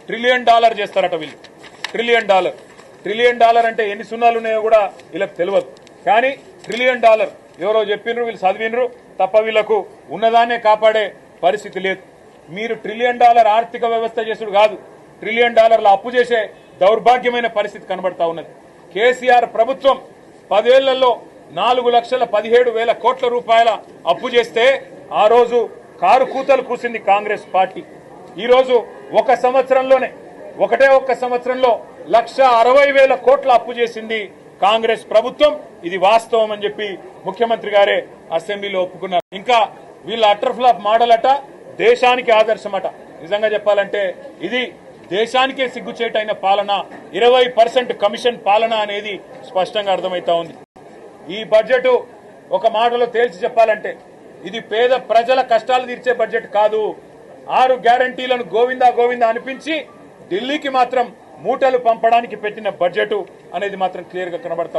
Trillion dollar చేస్తారట వీళ్ళు. Trillion dollar అంటే ఎన్ని సున్నాలు ఉన్నాయో కూడా వీళ్ళకి తెలియదు. కానీ ట్రిలియన్ డాలర్ ఎవరో చెప్పినరు, వీళ్ళు చదివినరు తప్ప వీళ్లకు ఉన్నదాన్నే కాపాడే పరిస్థితి లేదు. మీరు ట్రిలియన్ డాలర్ ఆర్థిక వ్యవస్థ చేసుడు కాదు, ట్రిలియన్ డాలర్ల అప్పు చేసే దౌర్భాగ్యమైన పరిస్థితి కనబడతా ఉన్నది. కేసీఆర్ ప్రభుత్వం 10 ఏళ్లలో 4,17,000 కోట్ల రూపాయల అప్పు చేస్తే ఆ రోజు కారు కూతలు కూసింది కాంగ్రెస్ పార్టీ. ఈ రోజు ఒక సంవత్సరంలోనే ఒక్క సంవత్సరంలో 1,60,000 కోట్ల అప్పు చేసింది కాంగ్రెస్ ప్రభుత్వం. ఇది వాస్తవం అని చెప్పి ముఖ్యమంత్రి గారే అసెంబ్లీలో ఒప్పుకున్నారు. ఇంకా వీళ్ళ అటర్ ఫ్లాప్ మోడల్ అట దేశానికి ఆదర్శమట. నిజంగా చెప్పాలంటే ఇది దేశానికే సిగ్గుచేటైన పాలన, 20% కమిషన్ పాలన అనేది స్పష్టంగా అర్థమవుతా ఉంది. ఈ బడ్జెట్ ఒక మాటలో తేల్చి చెప్పాలంటే ఇది పేద ప్రజల కష్టాలు తీర్చే బడ్జెట్ కాదు. 6 గ్యారంటీలను గోవిందా గోవిందా అనిపించి ఢిల్లీకి మాత్రం మూటలు పంపడానికి పెట్టిన బడ్జెట్ అనేది మాత్రం క్లియర్ గా కనబడతా